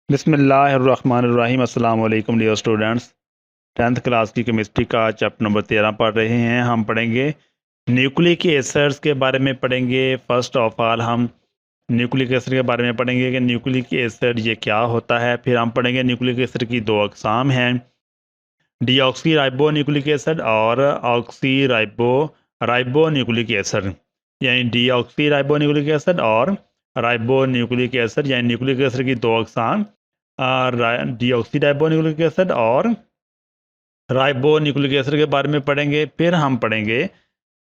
बिस्मिल्लाहिर्रहमानिर्रहीम। अस्सलाम वालेकुम डियर स्टूडेंट्स। 10th क्लास की केमिस्ट्री का चैप्टर नंबर 13 पढ़ रहे हैं। हम पढ़ेंगे न्यूक्लिक एसिड्स के बारे में पढ़ेंगे। फर्स्ट ऑफ ऑल हम न्यूक्लिक एसिड के बारे में पढ़ेंगे कि न्यूक्लिक एसिड ये क्या होता है। फिर हम पढ़ेंगे न्यूक्लिक एसिड की दो अक़साम हैं, डीऑक्सी राइबो न्यूक्लिक एसिड और ऑक्सी राइबो न्यूक्लिक एसिड, यानी डीऑक्सी राइबो न्यूक्लिक एसिड और राइबो न्यूक्लिक एसिड, यानी न्यूक्लिक एसिड की दो अक़साम, डीऑक्सी राइबो न्यूक्लिक एसिड और राइबो न्यूक्लिक एसिड के बारे में पढ़ेंगे। फिर हम पढ़ेंगे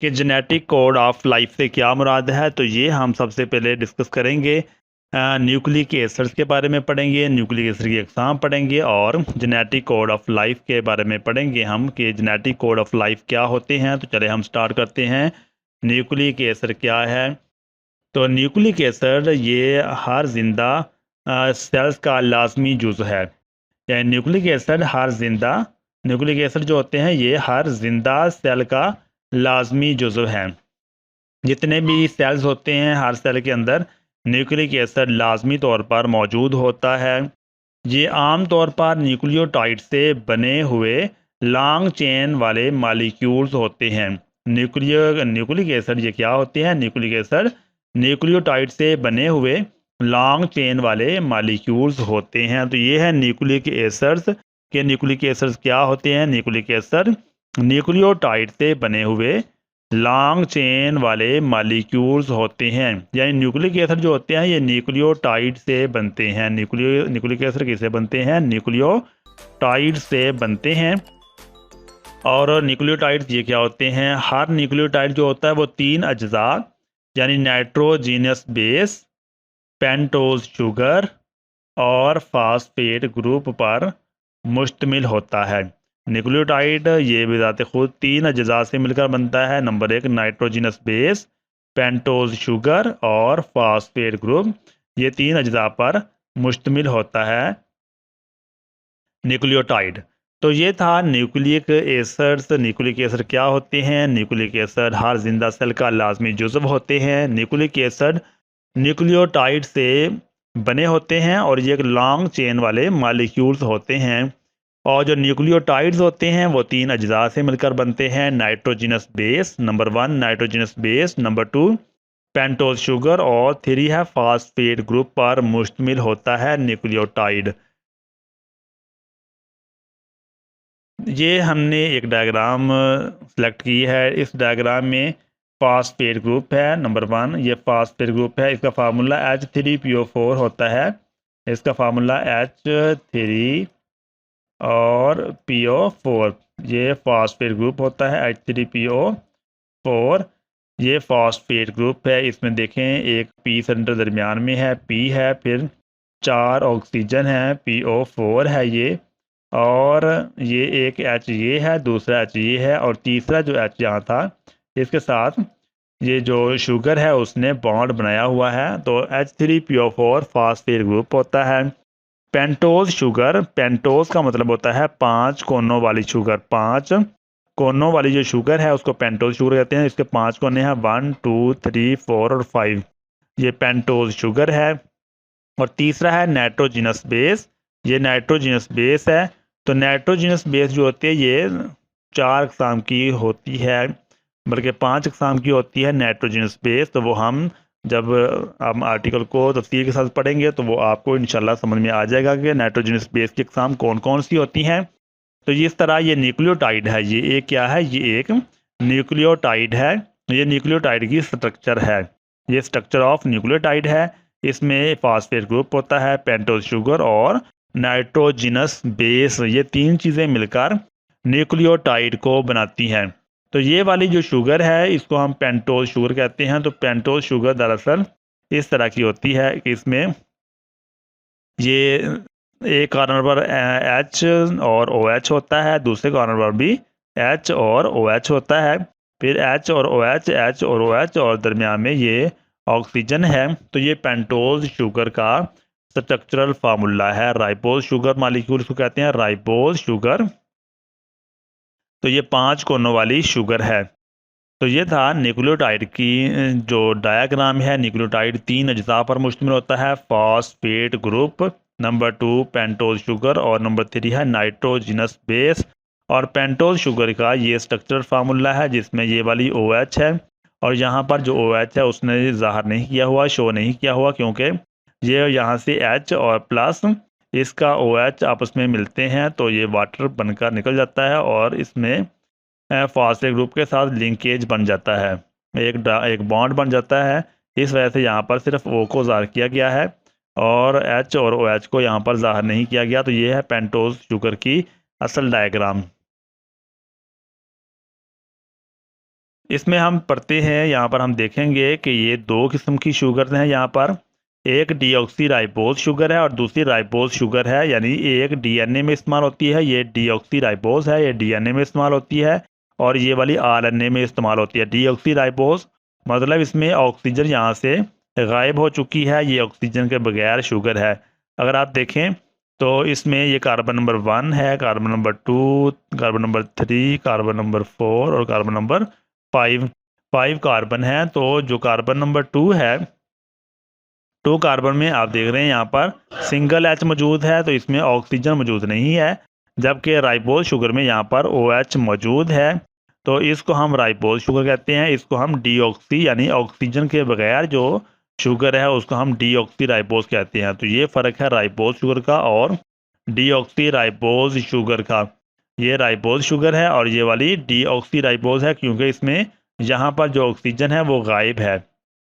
कि जेनेटिक कोड ऑफ लाइफ से क्या मुराद है, तो ये हम सबसे पहले डिस्कस करेंगे। न्यूक्लिक एसिड्स के बारे में पढ़ेंगे, न्यूक्लिक एसिड की अक़साम पढ़ेंगे और जेनेटिक कोड ऑफ लाइफ के बारे में पढ़ेंगे हम कि जेनेटिक कोड ऑफ लाइफ क्या होते हैं। तो चले हम स्टार्ट करते हैं। न्यूक्लिक एसिड क्या है? तो न्यूक्लिक एसिड ये हर जिंदा सेल्स का लाजमी जुज़ है, यानी न्यूक्लिक एसिड जो होते हैं ये हर जिंदा सेल का लाजमी जुज़व है। जितने भी सेल्स होते हैं हर सेल के अंदर न्यूक्लिक एसिड लाजमी तौर पर मौजूद होता है। ये आम तौर पर न्यूक्लियोटाइड से बने हुए लॉन्ग चेन वाले मालिक्यूल्स होते हैं। न्यूक्लिक एसिड ये क्या होते हैं? न्यूक्लिक एसिड न्यूक्लियोटाइड से बने हुए लॉन्ग चेन वाले मालिक्यूल्स होते हैं। तो ये है न्यूक्लिक एसिड्स के न्यूक्लिक एसिड्स क्या होते हैं? न्यूक्लिक एसिड न्यूक्लियोटाइड से बने हुए लॉन्ग चेन वाले मालिक्यूल्स होते हैं, यानी न्यूक्लिक एसिड जो होते हैं ये न्यूक्लियोटाइड से बनते हैं। न्यूक्लिक एसिड किससे बनते हैं? न्यूक्लियोटाइड से बनते हैं। और न्यूक्लियोटाइड्स ये क्या होते हैं? हर न्यूक्लियोटाइड जो होता है वो 3 अज्जा यानी नाइट्रोजीनस बेस, पेंटोज शुगर और फास्फेट ग्रुप पर मुश्तमिल होता है। न्यूक्लियोटाइड ये बिज़ात खुद 3 अज्जा से मिलकर बनता है। Number 1 nitrogenous base, pentose sugar और फास्फेट ग्रुप, ये 3 अज्जा पर मुश्तमिल होता है न्यूक्लियोटाइड। तो ये था न्यूक्लिक एसिड्स। न्यूक्लिक एसिड क्या होते हैं? न्यूक्लिक एसिड हर जिंदा सेल का लाजमी जुज़व होते हैं। न्यूक्लिक एसिड न्यूक्लियोटाइड से बने होते हैं और ये एक लॉन्ग चेन वाले मालिक्यूल्स होते हैं। और जो न्यूक्लियोटाइड्स होते हैं वो 3 अज्जा से मिलकर बनते हैं। Nitrogenous base, number 1 nitrogenous base, number 2 pentose sugar और 3 है फास्फेट ग्रुप पर मुश्तमिल होता है न्यूक्लियोटाइड। ये हमने एक डायग्राम सेलेक्ट की है। इस डायग्राम में फास्फेट ग्रुप है नंबर 1, ये फास्फेट ग्रुप है। इसका फार्मूला H3PO4 होता है। इसका फार्मूला H3 और PO4, ये फास्फेट ग्रुप होता है H3PO4। ये फास्फेट ग्रुप है। इसमें देखें एक P सेंटर दरमियान में है, P है, फिर 4 ऑक्सीजन है, PO4 है ये, और ये एक H ये है, दूसरा H ये है, और तीसरा जो H यहाँ था इसके साथ ये जो शुगर है उसने बॉन्ड बनाया हुआ है। तो H3PO4 फास्फेट ग्रुप होता है। पेंटोज शुगर, पेंटोज का मतलब होता है 5 कोनों वाली शुगर। 5 कोनों वाली जो शुगर है उसको पेंटोज शुगर कहते हैं। इसके 5 कोने हैं 1 2 3 4 और 5, ये पेंटोज शुगर है। और तीसरा है नाइट्रोजीनस बेस, ये नाइट्रोजीनस बेस है। तो नाइट्रोजीनस बेस जो होती है ये 4 अक़साम की होती है, बल्कि 5 अक़साम की होती है नाइट्रोजीनस बेस। तो वो हम जब हम आर्टिकल को तफसील के साथ पढ़ेंगे तो वो आपको इंशाल्लाह समझ में आ जाएगा कि नाइट्रोजीनस बेस की अक़साम कौन कौन सी होती हैं। तो इस तरह ये न्यूक्लियोटाइड है। ये एक क्या है? ये एक न्यूक्लियोटाइड है। ये न्यूक्लियोटाइड की स्ट्रक्चर है, ये स्ट्रक्चर ऑफ न्यूक्लियोटाइड है। इसमें फास्फेट ग्रुप होता है, पेंटोज शुगर और नाइट्रोजीनस बेस, ये 3 चीज़ें मिलकर न्यूक्लियोटाइड को बनाती हैं। तो ये वाली जो शुगर है इसको हम पेंटोज शुगर कहते हैं। तो पेंटोज शुगर दरअसल इस तरह की होती है कि इसमें ये एक कॉर्नर पर H और OH होता है, दूसरे कॉर्नर पर भी H और OH होता है, फिर H और OH, H और OH, और दरमियान में ये ऑक्सीजन है। तो ये पेंटोज शुगर का स्ट्रक्चरल फार्मूला है। राइबोज शुगर मालिक्यूल इसको कहते हैं, राइबोज शुगर। तो ये 5 कोनों वाली शुगर है। तो ये था न्यूक्लियोटाइड की जो डायग्राम है। न्यूक्लियोटाइड 3 अज्जा पर मुश्तमिल होता है, phosphate group, number 2 pentose sugar और नंबर 3 है नाइट्रोजिनस बेस। और पेंटोज शुगर का ये स्ट्रक्चरल फार्मूला है जिसमें ये वाली OH है और यहाँ पर जो OH है उसने ज़ाहिर नहीं किया हुआ, शो नहीं किया हुआ, क्योंकि ये यहाँ से H और प्लस इसका OH आपस में मिलते हैं तो ये वाटर बनकर निकल जाता है और इसमें फास्फेट ग्रुप के साथ लिंकेज बन जाता है, एक बॉन्ड बन जाता है। इस वजह से यहाँ पर सिर्फ O को ज़ाहिर किया गया है और H और OH को यहाँ पर ज़ाहिर नहीं किया गया। तो ये है पेंटोज शुगर की असल डायग्राम। इसमें हम पढ़ते हैं, यहाँ पर हम देखेंगे कि ये दो किस्म की शुगर हैं। यहाँ पर एक डीऑक्सी राइबोज शुगर है और दूसरी राइबोज शुगर है, यानी एक DNA में इस्तेमाल होती है, ये डीऑक्सी राइबोज है, ये DNA में इस्तेमाल होती है और ये वाली RNA में इस्तेमाल होती है। डीऑक्सी राइबोज मतलब इसमें ऑक्सीजन यहाँ से गायब हो चुकी है, ये ऑक्सीजन के बगैर शुगर है। अगर आप देखें तो इसमें ये कार्बन नंबर 1 है, carbon number 2, carbon number 3, carbon number 4 और कार्बन नंबर 5 कार्बन है। तो जो कार्बन नंबर 2 है, 2 कार्बन में आप देख रहे हैं यहाँ पर सिंगल H मौजूद है, तो इसमें ऑक्सीजन मौजूद नहीं है, जबकि राइबोज शुगर में यहाँ पर OH मौजूद है, तो इसको हम राइबोज शुगर कहते हैं। इसको हम डीऑक्सी यानी ऑक्सीजन के बगैर जो शुगर है उसको हम डीऑक्सी राइबोज कहते हैं। तो ये फ़र्क है राइबोज शुगर का और डीऑक्सी राइबोज शुगर का। ये राइबोज शुगर है और ये वाली डीऑक्सी राइबोज है, क्योंकि इसमें यहाँ पर जो ऑक्सीजन है वो गायब है।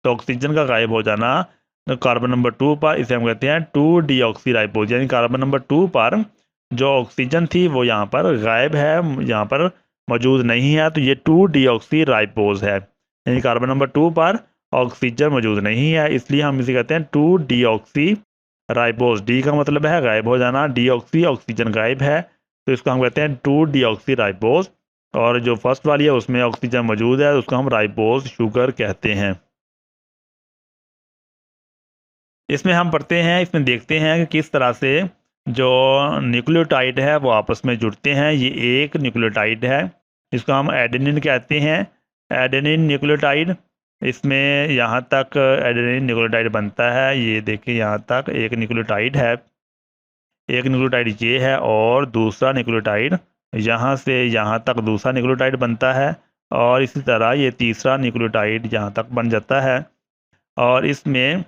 तो ऑक्सीजन का गायब हो जाना कार्बन नंबर 2 पर, इसे हम कहते हैं 2 डीऑक्सी राइबोज, यानी कार्बन नंबर 2 पर जो ऑक्सीजन थी वो यहाँ पर गायब है, यहाँ पर मौजूद नहीं है, तो ये 2 डीऑक्सी राइबोज है। यानी कार्बन नंबर 2 पर ऑक्सीजन मौजूद नहीं है, इसलिए हम इसे कहते हैं 2 डीऑक्सी राइबोज। डी का मतलब है गायब हो जाना, डीऑक्सी ऑक्सीजन गायब है, तो इसको हम कहते हैं 2 डीऑक्सी राइबोज। और जो फर्स्ट वाली है उसमें ऑक्सीजन मौजूद है, उसको हम राइबोज शुगर कहते हैं। इसमें हम पढ़ते हैं, इसमें देखते हैं कि किस तरह से जो न्यूक्लियोटाइड है वो आपस में जुड़ते हैं। ये एक न्यूक्लियोटाइड है, इसको हम एडेनिन कहते हैं, एडेनिन न्यूक्लियोटाइड। इसमें यहाँ तक एडेनिन न्यूक्लियोटाइड बनता है, ये देखिए यहाँ तक एक न्यूक्लियोटाइड है, एक न्यूक्लियोटाइड ये है और दूसरा न्यूक्लियोटाइड यहाँ से यहाँ तक दूसरा न्यूक्लियोटाइड बनता है और इसी तरह ये तीसरा न्यूक्लियोटाइड यहाँ तक बन जाता है। और इसमें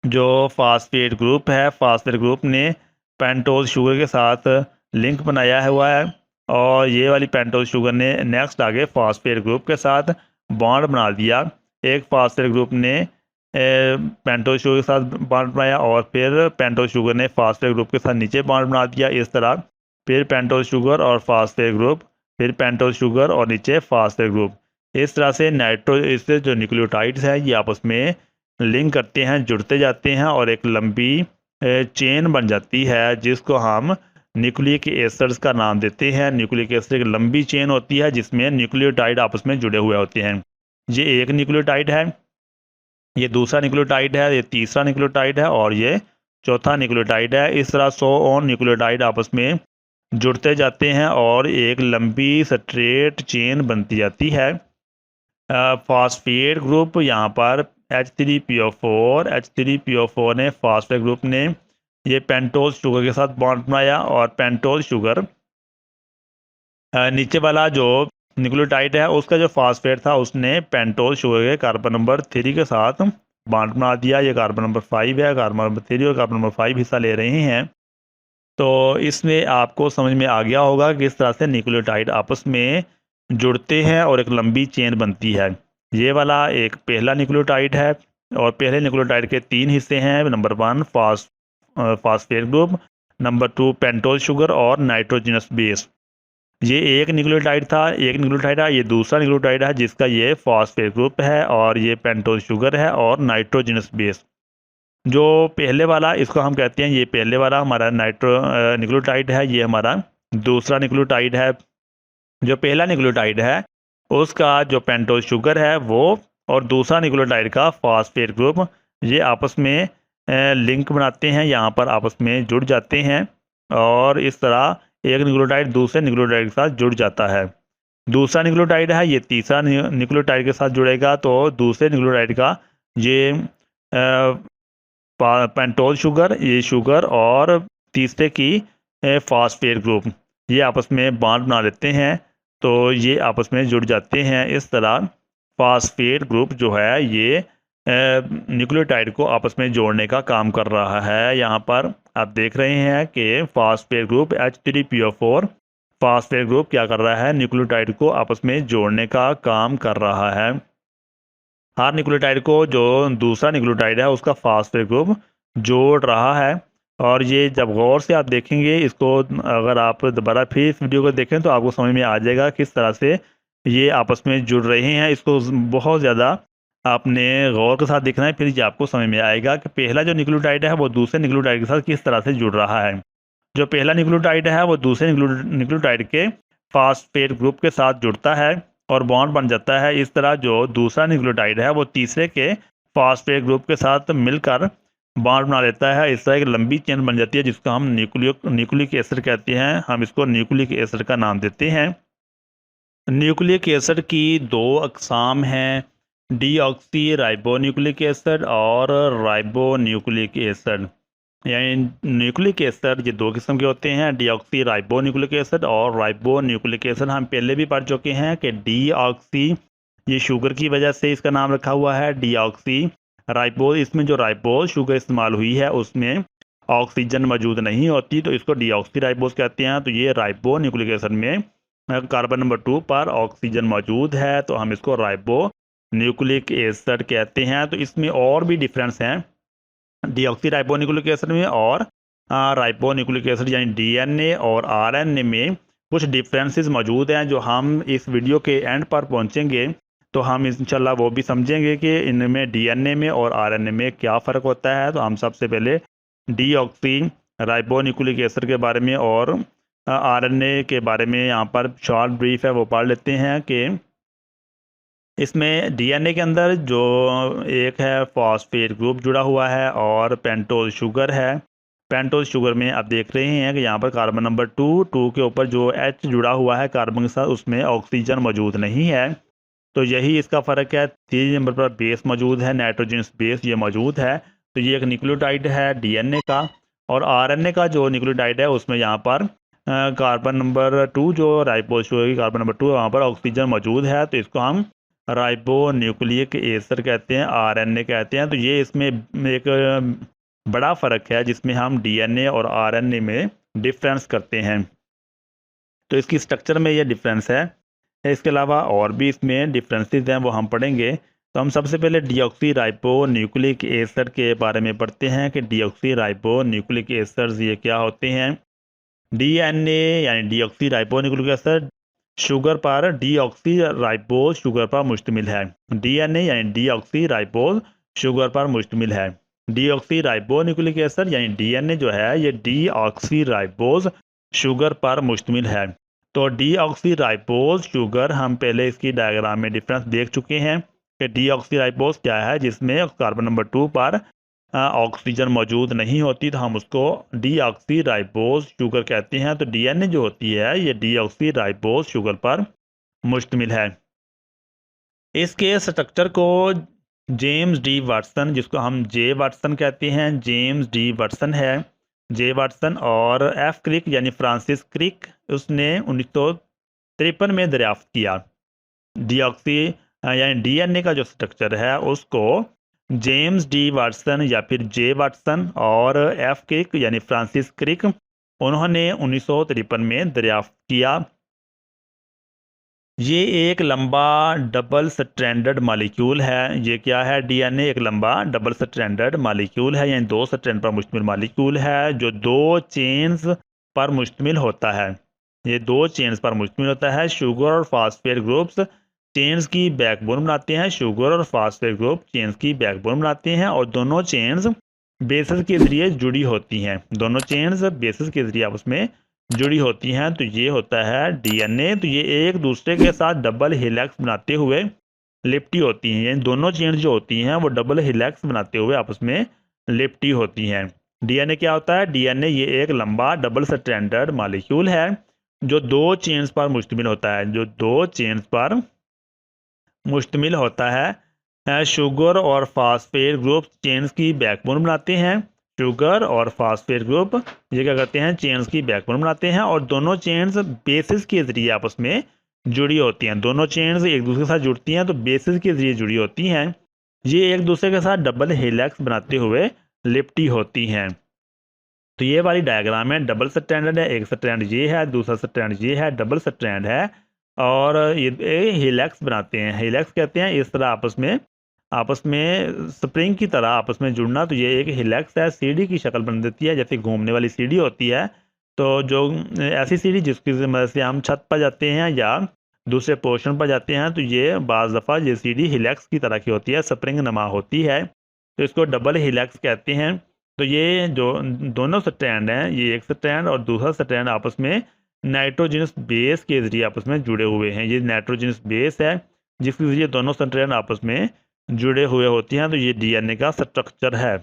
जो फास्फेट ग्रुप है, फास्फेट ग्रुप ने पेंटोज शुगर के साथ लिंक बनाया हुआ है और ये वाली पेंटोज शुगर ने नेक्स्ट आगे फास्फेट ग्रुप के साथ बॉन्ड बना दिया। एक फास्फेट ग्रुप ने पेंटोज शुगर के साथ बॉन्ड बनाया और फिर पेंटोज शुगर ने फास्फेट ग्रुप के साथ नीचे बॉन्ड बना दिया, इस तरह फिर पेंटोज शुगर और फास्फेट ग्रुप, फिर पेंटोज शुगर और नीचे फास्फेट ग्रुप। इस तरह से इससे जो न्यूक्लियोटाइड्स हैं ये आपस में लिंक करते हैं, जुड़ते जाते हैं और एक लंबी चेन बन जाती है जिसको हम न्यूक्लिक एसिड्स का नाम देते हैं। न्यूक्लिक एसिड एक लंबी चेन होती है जिसमें न्यूक्लियोटाइड आपस में जुड़े हुए होते हैं। ये एक न्यूक्लियोटाइड है, ये दूसरा न्यूक्लियोटाइड है, ये तीसरा न्यूक्लियोटाइड है और ये चौथा न्यूक्लियोटाइड है। इस तरह 100 और न्यूक्लियोटाइड आपस में जुड़ते जाते हैं और एक लंबी स्ट्रेट चेन बनती जाती है। फास्फेट ग्रुप यहाँ पर H3PO4 ने फास्फेट ग्रुप ने ये पेंटोज शुगर के साथ बॉन्ड बनाया और पेंटोज शुगर नीचे वाला जो न्यूक्लियोटाइड है उसका जो फास्फेट था उसने पेंटोज शुगर के कार्बन नंबर 3 के साथ बॉन्ड बना दिया। ये कार्बन नंबर 5 है, कार्बन नंबर 3 और कार्बन नंबर 5 हिस्सा ले रहे हैं। तो इसमें आपको समझ में आ गया होगा कि किस तरह से न्यूक्लियोटाइड आपस में जुड़ते हैं और एक लंबी चेन बनती है। ये वाला एक पहला न्यूक्लियोटाइड है और पहले न्यूक्लियोटाइड के 3 हिस्से हैं। Number 1 phosphate group, number 2 pentose sugar और नाइट्रोजिनस बेस। ये एक न्यूक्लियोटाइड था, एक न्यूक्लियोटाइड है, ये दूसरा न्यूक्लियोटाइड है जिसका ये फास्फेट ग्रुप है और ये पेंटोज शुगर है और नाइट्रोजिनस बेस। जो पहले वाला इसको हम कहते हैं, ये पहले वाला हमारा न्यूक्लियोटाइड है, ये हमारा दूसरा न्यूक्लियोटाइड है। जो पहला न्यूक्लियोटाइड है उसका जो पेंटोज शुगर है वो और दूसरा न्यूक्लियोटाइड का फास्फेट ग्रुप ये आपस में लिंक बनाते हैं, यहाँ पर आपस में जुड़ जाते हैं और इस तरह एक न्यूक्लियोटाइड दूसरे न्यूक्लियोटाइड के साथ जुड़ जाता है। दूसरा न्यूक्लियोटाइड है ये तीसरा न्यूक्लियोटाइड के साथ जुड़ेगा, तो दूसरे न्यूक्लियोटाइड का ये पेंटोज शुगर, ये शुगर, और तीसरे की फास्फेट ग्रुप, ये आपस में बॉन्ड बना लेते हैं, तो ये आपस में जुड़ जाते हैं। इस तरह फास्फेट ग्रुप जो है ये न्यूक्लियोटाइड को आपस में जोड़ने का काम कर रहा है। यहाँ पर आप देख रहे हैं कि phosphate group H3PO4 phosphate group क्या कर रहा है, न्यूक्लियोटाइड को आपस में जोड़ने का काम कर रहा है। हर न्यूक्लियोटाइड को जो दूसरा न्यूक्लियोटाइड है उसका फास्फेट ग्रुप जोड़ रहा है। और ये जब गौर से आप देखेंगे इसको, अगर आप दोबारा फिर इस वीडियो को देखें तो आपको समझ में आ जाएगा किस तरह से ये आपस में जुड़ रहे हैं। इसको बहुत ज़्यादा आपने गौर के साथ देखना है, फिर ये आपको समझ में आएगा कि पहला जो न्यूक्लियोटाइड है वो दूसरे न्यूक्लियोटाइड के साथ किस तरह से जुड़ रहा है। जो पहला न्यूक्लियोटाइड है वो दूसरे न्यूक्लियोटाइड के फास्फेट ग्रुप के साथ जुड़ता है और बॉन्ड बन जाता है। इस तरह जो दूसरा न्यूक्लियोटाइड है वो तीसरे के फास्फेट ग्रुप के साथ मिलकर बॉन्ड बना लेता है। इस तरह एक लंबी चेन बन जाती है जिसको हम न्यूक्लिक एसिड कहते हैं। हम इसको न्यूक्लिक एसिड का नाम देते हैं। न्यूक्लिक एसिड की दो अकसाम हैं, डीऑक्सी राइबोन्यूक्लिक एसिड और राइबोन्यूक्लिक एसिड। यानी न्यूक्लिक एसिड ये दो किस्म के होते हैं, डीऑक्सी राइबोन्यूक्लिक एसिड और राइबोन्यूक्लिक एसिड। हम पहले भी पढ़ चुके हैं कि डीऑक्सी ये शुगर की वजह से इसका नाम रखा हुआ है डीऑक्सी राइबोज। इसमें जो राइबोज शुगर इस्तेमाल हुई है उसमें ऑक्सीजन मौजूद नहीं होती, तो इसको डीऑक्सी राइबोज कहते हैं। तो ये राइबोन्यूक्लिक एसिड में कार्बन नंबर 2 पर ऑक्सीजन मौजूद है, तो हम इसको राइबोन्यूक्लिक एसिड कहते हैं। तो इसमें और भी डिफरेंस हैं डीऑक्सी राइबोन्यूक्लिक एसिड में और राइबोन्यूक्लिक एसिड यानी डीएनए और आरएनए में कुछ डिफरेंसेस मौजूद हैं, जो हम इस वीडियो के एंड पर पहुंचेंगे तो हम इंशाल्लाह वो भी समझेंगे कि इनमें डीएनए में और आरएनए में क्या फ़र्क होता है। तो हम सबसे पहले डीऑक्सी राइबोन्यूक्लिक एसिड के बारे में और आरएनए के बारे में यहाँ पर शॉर्ट ब्रीफ है वो पढ़ लेते हैं कि इसमें डीएनए के अंदर जो एक है फॉस्फेट ग्रुप जुड़ा हुआ है और पेंटोज शुगर है। पेंटोज शुगर में आप देख रहे हैं कि यहाँ पर कार्बन नंबर 2 के ऊपर जो H जुड़ा हुआ है कार्बन के साथ, उसमें ऑक्सीजन मौजूद नहीं है, तो यही इसका फ़र्क है। 3 नंबर पर बेस मौजूद है, नाइट्रोजनस बेस ये मौजूद है। तो ये एक न्यूक्लियोटाइड है डीएनए का। और आरएनए का जो न्यूक्लियोटाइड है उसमें यहाँ पर कार्बन नंबर 2 जो राइबोज शुगर की कार्बन नंबर 2 वहाँ पर ऑक्सीजन मौजूद है, तो इसको हम राइबोन्यूक्लिक एसिड कहते हैं, आरएनए कहते हैं। तो ये इसमें एक बड़ा फ़र्क है जिसमें हम डीएनए और आरएनए में डिफरेंस करते हैं। तो इसकी स्ट्रक्चर में ये डिफरेंस है। इसके अलावा और भी इसमें डिफरेंसेस हैं वो हम पढ़ेंगे। तो हम सबसे पहले डीऑक्सी राइबोन्यूक्लिक एसिड के बारे में पढ़ते हैं कि डीऑक्सी राइबोन्यूक्लिक एसिड्स ये क्या होते हैं। डीएनए यानी डीऑक्सी राइबोन्यूक्लिक एसिड शुगर पर डीऑक्सी राइबोज शुगर पर मुश्तमिल है। डीएनए यानी डीऑक्सी राइबोज शुगर पर मुश्तमिल है। डीऑक्सी राइबोन्यूक्लिक एसिड यानी डीएनए जो है ये डीऑक्सी राइबोज शुगर पर मुश्तमिल है। तो डीऑक्सी राइबोज शुगर हम पहले इसकी डायग्राम में डिफरेंस देख चुके हैं कि डीऑक्सी राइबोज क्या है, जिसमें कार्बन नंबर 2 पर ऑक्सीजन मौजूद नहीं होती, तो हम उसको डीऑक्सी राइबोज शुगर कहते हैं। तो डीएनए जो होती है ये डीऑक्सी राइबोज शुगर पर मुश्तमिल है। इसके स्ट्रक्चर को जेम्स डी वाटसन, जिसको हम जे वाटसन कहते हैं, जेम्स डी वाटसन है, जे वाटसन और एफ क्रिक यानी फ्रांसिस क्रिक, उसने 1953 में दरियाफ्त किया। डीऑक्सी यानी डीएनए का जो स्ट्रक्चर है उसको जेम्स डी वाटसन या फिर जे वाटसन और एफ क्रिक यानी फ्रांसिस क्रिक उन्होंने 1953 में दरियाफ्त किया। ये एक लंबा डबल स्ट्रैंडेड मॉलिक्यूल है। ये क्या है, डीएनए एक लंबा डबल स्ट्रैंडेड मॉलिक्यूल है, यानी 2 स्ट्रैंड पर मुश्तमिल मॉलिक्यूल है जो 2 चेन्स पर मुश्तमिल होता है। ये 2 चेन्स पर मुश्तमिल होता है। शुगर और फास्फेट ग्रुप्स चेन्स की बैकबोन बनाते हैं। शुगर और फास्फेट ग्रुप चेन्स की बैकबोन बनाते हैं और दोनों चेन्स बेसिस के ज़रिए जुड़ी होती हैं। दोनों चेन्स बेसिस के ज़रिए आपस में जुड़ी होती हैं। तो ये होता है डीएनए। तो ये एक दूसरे के साथ डबल हेलिक्स बनाते हुए लिपटी होती हैं, यानी दोनों चेन्स जो होती हैं वो डबल हेलिक्स बनाते हुए आपस में लिपटी होती हैं। डीएनए क्या होता है, डीएनए ये एक लंबा डबल स्ट्रैंडेड मॉलिक्यूल है जो 2 चेन्स पर मुश्तमिल होता है, जो 2 चेन्स पर मुश्तमिल होता है। शुगर और फास्फेट ग्रुप चेन्स की बैकबोन बनाते हैं। शुगर और फास्फेट ग्रुप ये क्या करते हैं, चेन्स की बैकबोन बनाते हैं और दोनों चेन्स बेसिस के ज़रिए आपस में जुड़ी होती हैं। दोनों चेन्स एक दूसरे के साथ जुड़ती हैं तो बेसिस के ज़रिए जुड़ी होती हैं। ये एक दूसरे के साथ डबल हेलिक्स बनाते हुए लिपटी होती हैं। तो ये वाली डायग्राम है, डबल स्ट्रैंडेड है, एक स्ट्रैंड ये है, दूसरा स्ट्रैंड ये है, डबल स्ट्रैंड है और ये हेलिक्स बनाते हैं। हेलिक्स कहते हैं इस तरह आपस में स्प्रिंग की तरह आपस में जुड़ना। तो ये एक हेलिक्स है, सीढ़ी की शक्ल बन देती है, जैसे घूमने वाली सीढ़ी होती है। तो जो ऐसी सीढ़ी जिसकी मदद से हम छत पर जाते हैं या दूसरे पोर्शन पर जाते हैं, तो ये बाज़ दफ़ा ये सीढ़ी हेलिक्स की तरह की होती है, स्प्रिंग नमा होती है, तो इसको डबल हेलिक्स कहते हैं। तो ये जो दोनों स्ट्रैंड हैं, ये एक स्ट्रैंड और दूसरा स्ट्रैंड आपस में नाइट्रोजनस बेस के ज़रिए आपस में जुड़े हुए हैं। ये नाइट्रोजनस बेस है जिसके ज़रिए दोनों स्ट्रैंड आपस में जुड़े हुए होती हैं। तो ये डीएनए का स्ट्रक्चर है।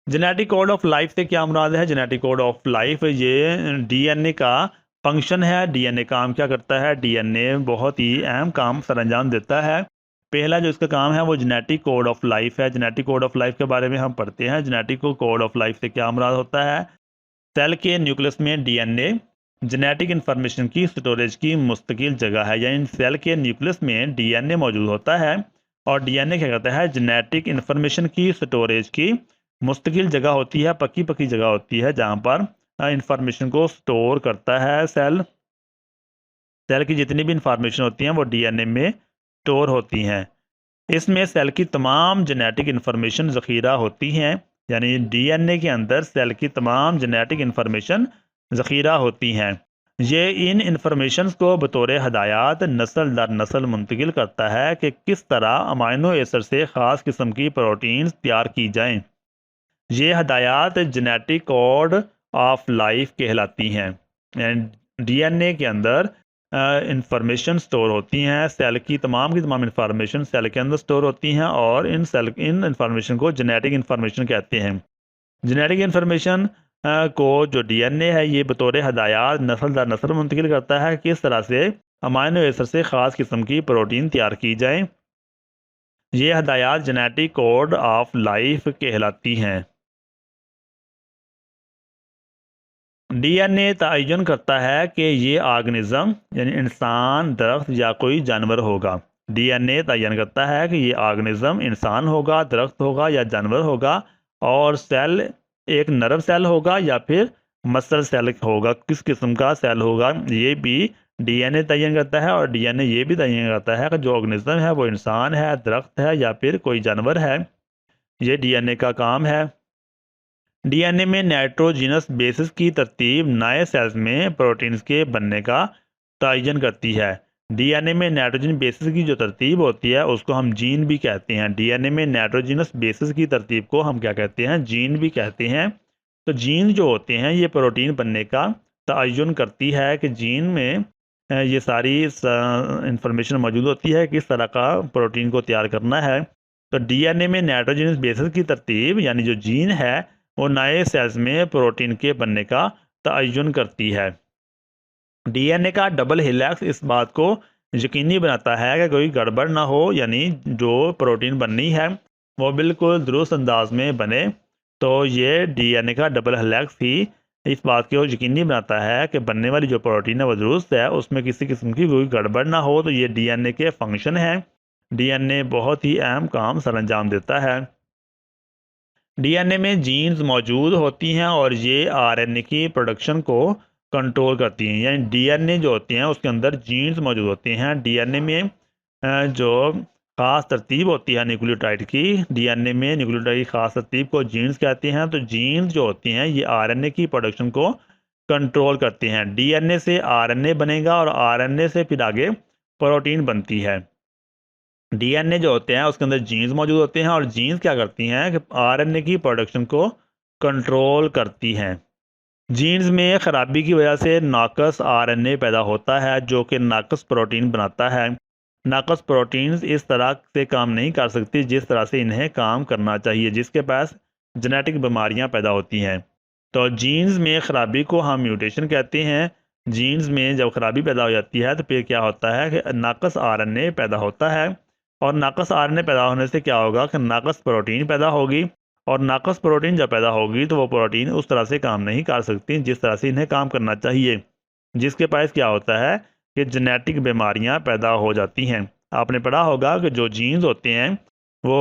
जेनेटिक कोड ऑफ लाइफ से क्या मुराद है? जेनेटिक कोड ऑफ लाइफ ये डीएनए का फंक्शन है। डीएनए काम क्या करता है? डीएनए बहुत ही अहम काम सरअंजाम देता है। पहला जो इसका काम है वो जेनेटिक कोड ऑफ लाइफ है। जेनेटिक कोड ऑफ लाइफ के बारे में हम पढ़ते हैं। जेनेटिक कोड ऑफ लाइफ से क्या मुराद होता है? सेल के न्यूक्लियस में डीएनए जेनेटिक इन्फॉर्मेशन की स्टोरेज की मुस्तकिल जगह है। यानी सेल के न्यूक्लियस में डीएनए मौजूद होता है और डीएनए क्या करता है? जेनेटिक इन्फॉर्मेशन की स्टोरेज की मुस्तकिल जगह होती है, पक्की पक्की जगह होती है जहाँ पर इंफॉर्मेशन को स्टोर करता है सेल। सेल की जितनी भी इंफॉर्मेशन होती हैं वो डीएनए में स्टोर होती हैं। इसमें सेल की तमाम जेनेटिक इन्फॉर्मेशन ज़ख़ीरा होती हैं। यानी डीएनए के अंदर सेल की तमाम जेनेटिक इन्फॉर्मेशन ज़ख़ीरा होती हैं। ये इन इंफॉर्मेशन को बतौर हदायत नस्ल दर नस्ल मुंतकिल करता है कि किस तरह अमाइनो एसिड से ख़ास किस्म की प्रोटीन्स तैयार की जाएँ। ये हदायत जेनेटिक कोड ऑफ लाइफ कहलाती हैं। डीएनए के अंदर इंफॉर्मेशन स्टोर होती हैं। सेल की तमाम इंफॉर्मेशन सेल के अंदर स्टोर होती हैं और इन इंफॉर्मेशन को जेनेटिक इंफॉर्मेशन कहते हैं। जेनेटिक इंफॉर्मेशन को जो डीएनए है ये बतौर हदायत नस्ल दर नस्ल मुंतकिल करता है कि किस तरह से अमाइनो एसिड से ख़ास किस्म की प्रोटीन तैयार की जाए। ये हदायत जेनेटिक कोड ऑफ लाइफ कहलाती हैं। डीएनए तयन करता है कि ये ऑर्गेनिज्म यानी इंसान, दरख्त या कोई जानवर होगा। डीएनए तयन करता है कि ये ऑर्गेनिज्म इंसान होगा, दरख्त होगा या जानवर होगा और सेल एक नर्व सेल होगा या फिर मसल सेल होगा। किस किस्म का सेल होगा ये भी डीएनए तयन करता है। और डीएनए ये भी तयन करता है कि जो ऑर्गेनिज्म है वो इंसान है, दरख्त है या फिर कोई जानवर है। ये डीएनए का काम है। डीएनए में नाइट्रोजिनस बेसिस की तरतीब नए सेल्स में प्रोटीन्स के बनने का तयन करती है। डीएनए में नाइट्रोजन बेसिस की जो तरतीब होती है उसको हम जीन भी कहते हैं। डीएनए में नाइट्रोजिनस बेसिस की तरतीब को हम क्या कहते हैं? जीन भी कहते हैं। तो जीन जो होते हैं ये प्रोटीन बनने का तयन करती है कि जीन में ये सारी इंफॉर्मेशन मौजूद होती है किस तरह का प्रोटीन को तैयार करना है। तो डीएनए में नाइट्रोजिनस बेसिस की तरतीब यानी जो जीन है वो नए सेल्स में प्रोटीन के बनने का तयन करती है। डीएनए का डबल हेलिक्स इस बात को यकीनी बनाता है कि कोई गड़बड़ ना हो, यानी जो प्रोटीन बननी है वो बिल्कुल दुरुस्त अंदाज में बने। तो ये डीएनए का डबल हेलिक्स ही इस बात को यकीनी बनाता है कि बनने वाली जो प्रोटीन है वो दुरुस्त है, उसमें किसी किस्म की कोई गड़बड़ ना हो। तो ये डीएनए के फंक्शन है। डीएनए बहुत ही अहम काम सरअंजाम देता है। डीएनए में जीन्स मौजूद होती हैं और ये आरएनए की प्रोडक्शन को कंट्रोल करती हैं। यानी डीएनए जो होते हैं उसके अंदर जीन्स मौजूद होते हैं। डीएनए में जो ख़ास तरतीब होती है न्यूक्लियोटाइड की, डीएनए में न्यूक्लियोटाइड की ख़ास तरतीब को जीन्स कहते हैं। तो जीन्स जो होती हैं ये आरएनए की प्रोडक्शन को कंट्रोल करते हैं। डीएनए से आरएनए बनेगा और आरएनए से फिर आगे प्रोटीन बनती है। डीएनए जो होते हैं उसके अंदर जीन्स मौजूद होते हैं और जीन्स क्या करती हैं कि आरएनए की प्रोडक्शन को कंट्रोल करती हैं। जीन्स में ख़राबी की वजह से नाकस आरएनए पैदा होता है जो कि नाकस प्रोटीन बनाता है। नाकस प्रोटीन्स इस तरह से काम नहीं कर सकती जिस तरह से इन्हें काम करना चाहिए, जिसके पास जेनेटिक बीमारियां पैदा होती हैं। तो जीन्स में ख़राबी को हम म्यूटेशन कहते हैं। जीन्स में जब ख़राबी पैदा हो जाती है तो फिर क्या होता है कि नाकस आरएनए पैदा होता है। और नाकस आरएनए पैदा होने से क्या होगा कि नाकस प्रोटीन पैदा होगी, और नाकस प्रोटीन जब पैदा होगी तो वो प्रोटीन उस तरह से काम नहीं कर सकती जिस तरह से इन्हें काम करना चाहिए, जिसके पास क्या होता है कि जेनेटिक बीमारियां पैदा हो जाती हैं। आपने पढ़ा होगा कि जो जीन्स होते हैं वो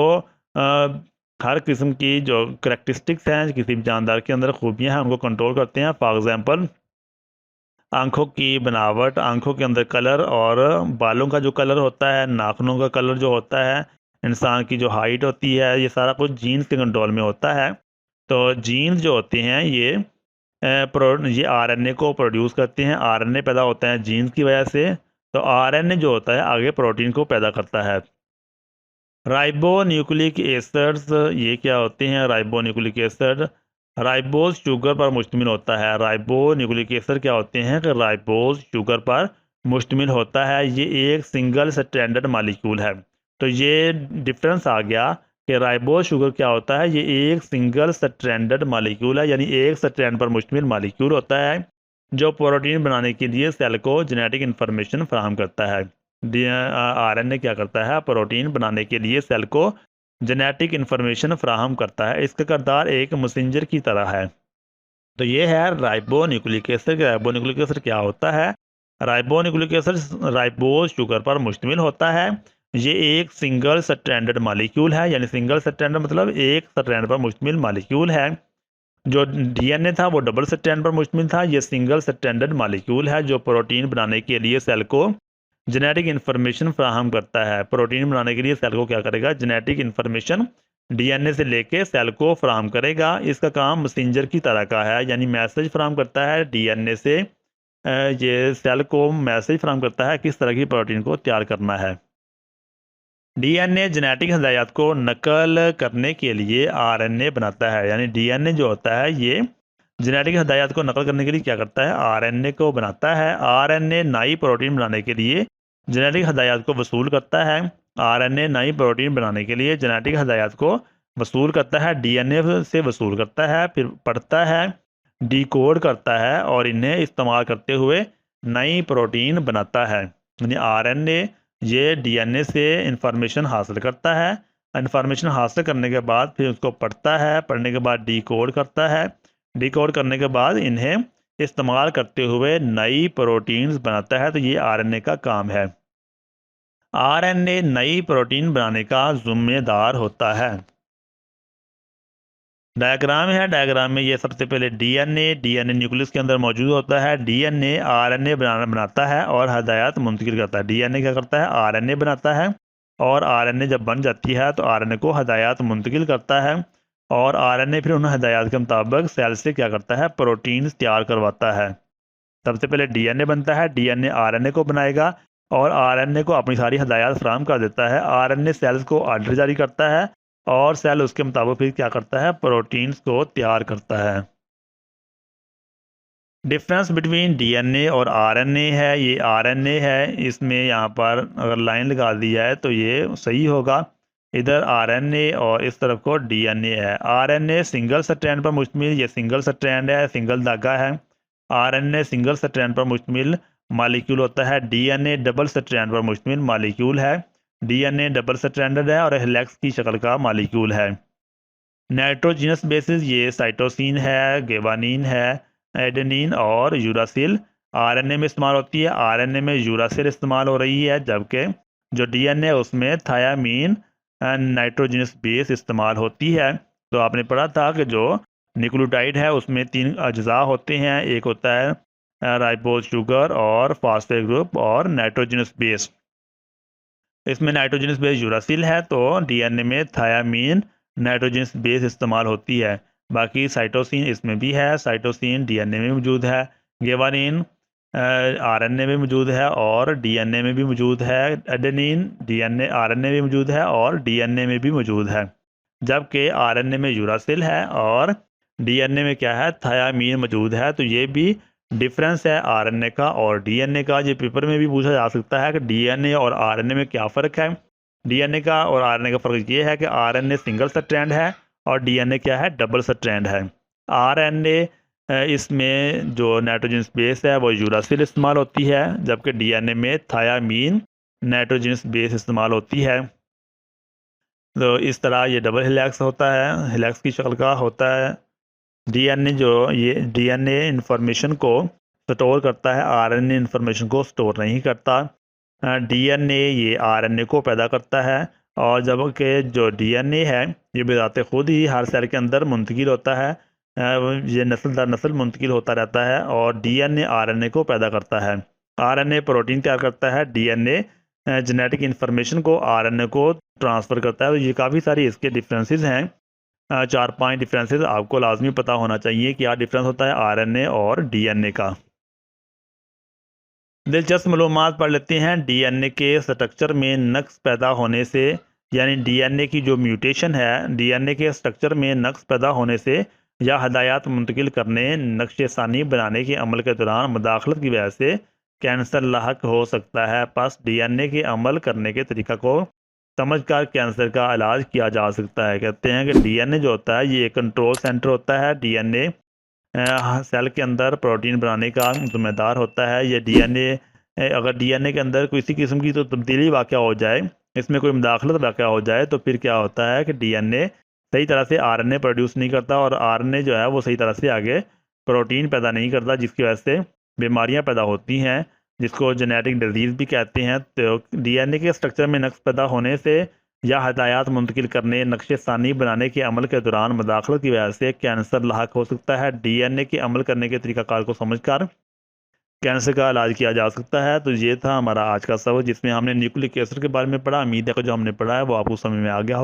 हर किस्म की जो करेक्टरिस्टिक्स हैं, किसी भी जानदार के अंदर खूबियां हैं, उनको कंट्रोल करते हैं। फॉर एग्जांपल आंखों की बनावट, आंखों के अंदर कलर, और बालों का जो कलर होता है, नाखूनों का कलर जो होता है, इंसान की जो हाइट होती है, ये सारा कुछ जीन्स के कंट्रोल में होता है। तो जीन्स जो होते हैं ये आरएनए को प्रोड्यूस करते हैं, आरएनए पैदा होता है जीन्स की वजह से। तो आरएनए जो होता है आगे प्रोटीन को पैदा करता है। राइबो न्यूक्लिक एसिड्स ये क्या होते हैं? Ribo nucleic acid ribose sugar पर मुश्तमिल होता है। राइबो न्यूक्लिक एसिड क्या होते हैं कि राइबोज शुगर पर मुश्तमिल होता है। ये एक सिंगल स्ट्रैंडेड मालिक्यूल है। तो ये डिफरेंस आ गया कि राइबोज शुगर क्या होता है, ये एक सिंगल स्ट्रैंडेड मालिक्यूल है, यानी एक स्ट्रैंड पर मुश्तमिल मालिक्यूल होता है जो प्रोटीन बनाने के लिए सेल को जेनेटिक इन्फॉर्मेशन फराहम करता है। आरएनए क्या करता है? प्रोटीन बनाने के लिए सेल को जेनेटिक इन्फॉर्मेशन फराहम करता है। इसका किरदार एक मैसेंजर की तरह है। तो ये है ribo nucleic acid. Ribo nucleic acid क्या होता है? Ribo nucleic acid ribose sugar पर मुश्तमिल होता है। ये एक सिंगल स्ट्रैंडेड मालिक्यूल है, यानी सिंगल स्ट्रैंड मतलब एक स्ट्रैंड पर मुश्तमिल मालिक्यूल है। जो डीएनए था वो डबल स्ट्रैंड पर मुश्तमिल था। ये सिंगल स्ट्रैंडेड मालिक्यूल है जो प्रोटीन बनाने के लिए सेल को जेनेटिक इन्फॉर्मेशन फराहम करता है। प्रोटीन बनाने के लिए सेल को क्या करेगा? जेनेटिक इन्फॉर्मेशन डीएनए से लेके सेल को फराहम करेगा। इसका काम मैसेंजर की तरह का है, यानी मैसेज फराहम करता है डीएनए से। ये सेल को मैसेज फराहम करता है किस तरह की प्रोटीन को तैयार करना है। डीएनए जेनेटिक हदायत को नकल करने के लिए आरएनए बनाता है, यानी डीएनए जो होता है ये जेनेटिक हदायत को नकल करने के लिए क्या करता है? आरएनए को बनाता है। आरएनए नई प्रोटीन बनाने के लिए जेनेटिक हदायत को वसूल करता है। आरएनए नई प्रोटीन बनाने के लिए जेनेटिक हदायत को वसूल करता है, डीएनए से वसूल करता है, फिर पढ़ता है, डिकोड करता है और इन्हें इस्तेमाल करते हुए नई प्रोटीन बनाता है। यानी आरएनए ये डीएनए से इंफॉर्मेशन हासिल करता है। इंफॉर्मेशन हासिल करने के बाद फिर उसको पढ़ता है, पढ़ने के बाद डिकोड करता है, डिकोड करने के बाद इन्हें इस्तेमाल करते हुए नई प्रोटीन्स बनाता है। तो ये आरएनए का काम है। आरएनए नई प्रोटीन बनाने का जिम्मेदार होता है। डायग्राम है, डायग्राम में ये सबसे पहले डीएनए न्यूक्लियस के अंदर मौजूद होता है। डीएनए आरएनए बनाता है और हदायत मुंतकिल करता है। डीएनए क्या करता है? आरएनए बनाता है, और आरएनए जब बन जाती है तो आरएनए को हदायत मुंतकिल करता है, और आरएनए फिर उन हदायत के मुताबिक सेल से क्या करता है? प्रोटीन्स तैयार करवाता है। सबसे पहले डीएनए बनता है, डीएनए आरएनए को बनाएगा और आरएनए को अपनी सारी हदायत फराहम कर देता है। आरएनए सेल्स को आर्डर जारी करता है और सेल उसके मुताबिक फिर क्या करता है? प्रोटीन्स को तैयार करता है। डिफरेंस बिटवीन डीएनए और आरएनए है, ये आरएनए है, इसमें यहाँ पर अगर लाइन लगा दी जाए तो ये सही होगा। इधर आरएनए और इस तरफ को डीएनए है। आरएनए सिंगल स्ट्रैंड पर मुश्तमिल, ये सिंगल स्ट्रैंड है, सिंगल धागा है। आरएनए सिंगल स्ट्रैंड पर मुश्तमिल मालिक्यूल होता है। डीएनए डबल स्ट्रैंड पर मुश्तमिल मालिक्यूल है। डीएनए डबल स्ट्रैंडेड है और हेलिक्स की शक्ल का मालिक्यूल है। नाइट्रोजिनस बेसिस ये साइटोसिन है, गेवानिन है, एडेनिन और यूरासिल आरएनए में इस्तेमाल होती है। आरएनए में यूरासिल इस्तेमाल हो रही है, जबकि जो डीएनए उसमें थायामीन नाइट्रोजिनस बेस इस्तेमाल होती है। तो आपने पढ़ा था कि जो न्यूक्लियोटाइड है उसमें 3 अज्जा होते हैं। एक होता है राइबोज शुगर और फास्फेट ग्रुप और नाइट्रोजिनस बेस। इसमें नाइट्रोजनस बेस यूरासिल है, तो डीएनए में थायामीन नाइट्रोजनस बेस इस्तेमाल होती है। बाकी साइटोसिन इसमें भी है, साइटोसिन डीएनए में मौजूद है, गेवानिन आरएनए में मौजूद है और डीएनए में भी मौजूद है, एडेनिन डीएनए आरएनए में मौजूद है और डीएनए में भी मौजूद है। जबकि आरएनए में यूरासिल है और डीएनए में क्या है? थायामीन मौजूद है। तो ये भी डिफरेंस है आरएनए का और डीएनए का। ये पेपर में भी पूछा जा सकता है कि डीएनए और आरएनए में क्या फ़र्क है। डीएनए का और आरएनए का फ़र्क ये है कि आरएनए सिंगल स्ट्रैंड है और डीएनए क्या है? डबल स्ट्रैंड है। आरएनए इसमें जो नाइट्रोजन बेस है वो यूरासिल इस्तेमाल होती है, जबकि डीएनए में थायामीन नाइट्रोजन बेस इस्तेमाल होती है। तो इस तरह ये डबल हेलिक्स होता है, हेलिक्स की शक्ल का होता है। डीएनए जो ये डीएनए इंफॉर्मेशन को स्टोर करता है, आरएनए इंफॉर्मेशन को स्टोर नहीं करता। डीएनए ये आरएनए को पैदा करता है, और जबकि जो डीएनए है ये बिज़ाते खुद ही हर सेल के अंदर मुंतकिल होता है। ये नस्ल दर नस्ल मुंतकिल होता रहता है, और डीएनए आरएनए को पैदा करता है। आरएनए प्रोटीन तैयार करता है, डीएनए जेनेटिक इंफॉर्मेशन को आरएनए को ट्रांसफ़र करता है। तो ये काफ़ी सारी इसके डिफरेंसेस हैं। 4-5 डिफरेंसेस आपको लाजमी पता होना चाहिए, क्या डिफरेंस होता है आरएनए और डीएनए का। दिलचस्प मालूमात पढ़ लेते हैं। डीएनए के स्ट्रक्चर में नक्स पैदा होने से, यानी डीएनए की जो म्यूटेशन है, डीएनए के स्ट्रक्चर में नक्स पैदा होने से या हदायत मुंतकिल करने, नक्शे सानी बनाने के अमल के दौरान मुदाखलत की वजह से कैंसर लाहक हो सकता है। बस डीएनए के अमल करने के तरीका को समझकर कैंसर का इलाज किया जा सकता है। कहते हैं कि डीएनए जो होता है ये कंट्रोल सेंटर होता है। डीएनए सेल के अंदर प्रोटीन बनाने का जिम्मेदार होता है। ये डीएनए अगर डीएनए के अंदर किसी किस्म की तो तब्दीली वाक़ हो जाए, इसमें कोई मुदाखलत वाक़ हो जाए, तो फिर क्या होता है कि डीएनए सही तरह से आरएनए प्रोड्यूस नहीं करता, और आरएनए जो है वो सही तरह से आगे प्रोटीन पैदा नहीं करता, जिसकी वजह से बीमारियां पैदा होती हैं, जिसको जेनेटिक डिजीज़ भी कहते हैं। तो डीएनए के स्ट्रक्चर में नक्स पैदा होने से या हदायत मुंतकिल करने, नक्शे सानी बनाने के अमल के दौरान मुदाखलत की वजह से कैंसर लाहक हो सकता है। डीएनए के अमल करने के तरीक़ाकार को समझकर कैंसर का इलाज किया जा सकता है। तो ये था हमारा आज का सबक, जिसमें हमने न्यूक्लिक एसिड के बारे में पढ़ा। उम्मीद है कि जो हमने पढ़ा है वो आपको समझ में आ गया हो।